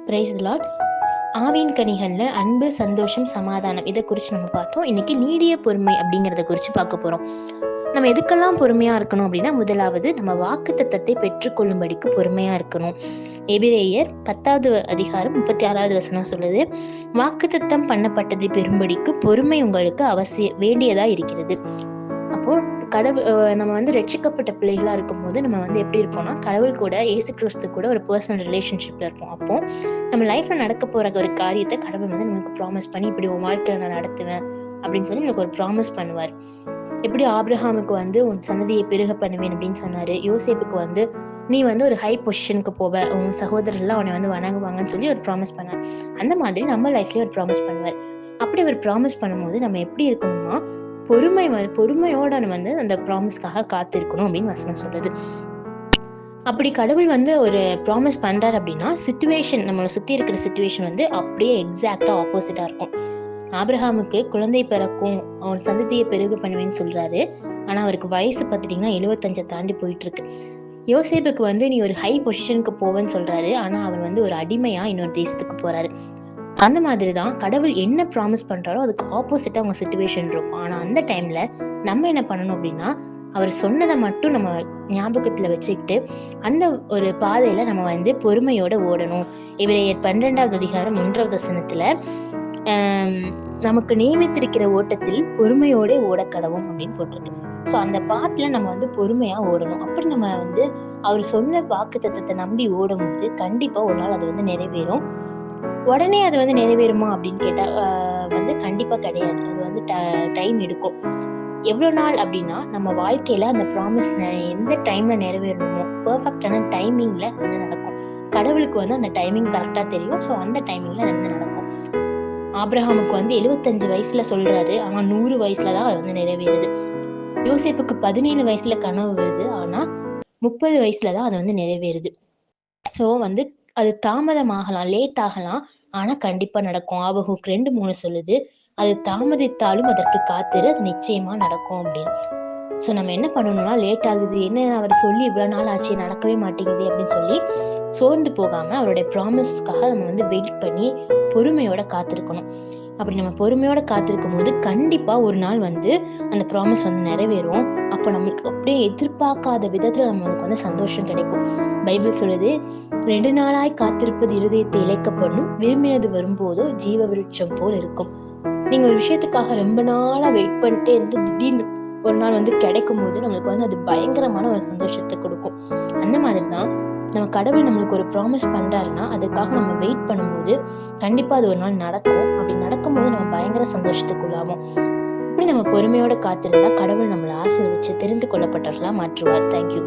Praise the Lord. ஆவியின் கனிகள்ல அன்பு, சந்தோஷம், சமாதானம் இதை குறித்து நம்ம பார்த்தோம். இன்னைக்கு நீடிய பொறுமை அப்படிங்கிறத குறித்து பார்க்க போறோம். நம்ம எதுக்கெல்லாம் பொறுமையா இருக்கணும் அப்படின்னா, முதலாவது நம்ம வாக்குத்தத்தத்தை பெற்றுக்கொள்ளும்படிக்கு பொறுமையா இருக்கணும். எபிரேயர் 10வது அதிகாரம் 36வது வசனம் சொல்லுது, வாக்குத்தத்தம் பண்ணப்பட்டதை பெறும்படிக்கு பொறுமை உங்களுக்கு வேண்டியதா இருக்கிறது. அப்போ நம்ம ரட்சிக்கப்பட்ட பிள்ளைகளா இருக்கும் போது நம்ம எப்படி இருப்போம்னா, கடவுள் கூட, இயேசு கிறிஸ்து கூட ஒரு பர்சனல் ரிலேஷன்ஷிப்ல இருப்போம். அப்போ நம்ம லைஃப்ல நடக்க போற ஒரு காரியத்தை கடவுள் நமக்கு ப்ராமிஸ் பண்ணி, இப்படி உன் வாழ்க்கையில நான் நடத்துவேன் அப்படின்னு சொல்லி நமக்கு ஒரு ப்ராமிஸ் பண்ணுவார். எப்படி ஆபிரகாமுக்கு உன் சந்ததியை பெருக பண்ணுவேன் அப்படின்னு சொன்னாரு. யோசேப்புக்கு நீ ஒரு ஹை பொசிஷனுக்கு போவ, உன் சகோதரர்லாம் அவனை வணங்குவாங்கன்னு சொல்லி ஒரு ப்ராமிஸ் பண்ணார். அந்த மாதிரி நம்ம லைஃப்லயே ஒரு ப்ராமிஸ் பண்ணுவார். அப்படி ஒரு ப்ராமிஸ் பண்ணும்போது நம்ம எப்படி இருக்கணும்னா, பொறுமையோட அந்த ப்ராமிஸ்க்காக காத்திருக்கணும் அப்படின்னு வசனம் சொல்லுது. அப்படி கடவுள் ஒரு ப்ராமிஸ் பண்றாரு அப்படின்னா, சிச்சுவேஷன், நம்மளை சுத்தி இருக்கிற சிச்சுவேஷன் அப்படியே எக்ஸாக்டா ஆப்போசிட்டா இருக்கும். ஆபிரகாமுக்கு குழந்தை பிறக்கும், அவன் சந்ததியை பெருக பண்ணுவேன்னு சொல்றாரு. ஆனா அவருக்கு வயசு பார்த்துட்டீங்கன்னா 75 தாண்டி போயிட்டு இருக்கு. யோசேப்புக்கு நீ ஒரு ஹை பொசிஷனுக்கு போவேன்னு சொல்றாரு. ஆனா அவர் ஒரு அடிமையா இன்னொரு தேசத்துக்கு போறாரு. அந்த மாதிரிதான் கடவுள் என்ன ப்ராமிஸ் பண்றாரோ அதுக்கு ஆப்போசிட்டா அவங்க சிச்சுவேஷன் இருக்கும். ஆனா அந்த டைம்ல நம்ம என்ன பண்ணணும் அப்படின்னா, அவர் சொன்னதை மட்டும் நம்ம ஞாபகத்துல வச்சுக்கிட்டு அந்த ஒரு பாதையில நம்ம பொறுமையோட ஓடணும். எபிரேயர் 12வது அதிகாரம் 1வது வசனத்துல நமக்கு நியமித்திருக்கிற ஓட்டத்தில் பொறுமையோட ஓட கடவும் அப்படின்னு போட்டிருக்கு. சோ அந்த பாத்துல நம்ம பொறுமையா ஓடணும். அப்படி நம்ம அவர் சொன்ன வாக்குத்தத்தத்தை நம்பி ஓடும் போது கண்டிப்பா ஒரு நாள் அது நிறைவேறும். உடனே அது நிறைவேறுமா அப்படின்னு கேட்டா கண்டிப்பா கிடையாது. அது டைம் எடுக்கும். எவ்வளவு நாள் அப்படின்னா, நம்ம வாழ்க்கையில அந்த ப்ராமிஸ் எந்த டைம்ல நிறைவேறணுமோ பெர்ஃபெக்டான டைமிங்ல நடக்கும். கடவுளுக்கு அந்த டைமிங் கரெக்டா தெரியும். ஸோ அந்த டைமிங்ல நடக்கும். ஆபிரகாமுக்கு 75 வயசுல சொல்றாரு, ஆனா 100 வயசுலதான் அது நிறைவேறுது. யோசேப்புக்கு 17 வயசுல கனவு வருது, ஆனா 30 வயசுலதான் அது நிறைவேறுது. ஸோ அது தாமதமாகலாம், லேட் ஆகலாம், ஆனா கண்டிப்பா நடக்கும். ஆபகுக் 2:3 சொல்லுது, அது தாமதித்தாலும் அதற்கு காத்திரு, அது நிச்சயமா நடக்கும் அப்படின்னு. ஸோ நம்ம என்ன பண்ணணும்னா, லேட் ஆகுது, என்ன அவர் சொல்லி இவ்வளவு நாள் ஆச்சு, நடக்கவே மாட்டேங்குது அப்படின்னு சொல்லி சோர்ந்து போகாம அவருடைய ப்ராமிஸ்க்காக நம்ம வெயிட் பண்ணி பொறுமையோட காத்திருக்கணும். அப்படி நம்ம பொறுமையோட காத்திருக்கும் போது கண்டிப்பா ஒரு நாள் அந்த ப்ராமிஸ் நிறைவேறும். அப்போ நம்மளுக்கு அப்படியே எதிர்பார்க்காத விதத்துல நம்மளுக்கு சந்தோஷம் கிடைக்கும். பைபிள் சொல்லுது, 2 நாளாய் காத்திருப்பது இருதயத்தை இளைக்க பண்ணும், விரும்பினது வரும்போதோ ஜீவ விருட்சம் போல் இருக்கும். நீங்க ஒரு விஷயத்துக்காக ரொம்ப நாளா வெயிட் பண்ணிட்டே இருந்து திடீர்னு ஒரு நாள் கிடைக்கும் போது நம்மளுக்கு அது பயங்கரமான ஒரு சந்தோஷத்தை கொடுக்கும். அந்த மாதிரிதான் நம்ம கடவுள் நம்மளுக்கு ஒரு ப்ராமிஸ் பண்றாருன்னா அதுக்காக நம்ம வெயிட் பண்ணும்போது கண்டிப்பா அது ஒரு நாள் நடக்கும். அப்படி நடக்கும்போது நம்ம பயங்கர சந்தோஷத்துக்குள்ளாகும். இப்படி நம்ம பொறுமையோட காத்திருந்தா கடவுள் நம்மளை ஆசீர்வதிச்சு தெரிந்து கொள்ளப்பட்டவர்களா மாற்றுவார். தேங்க்யூ.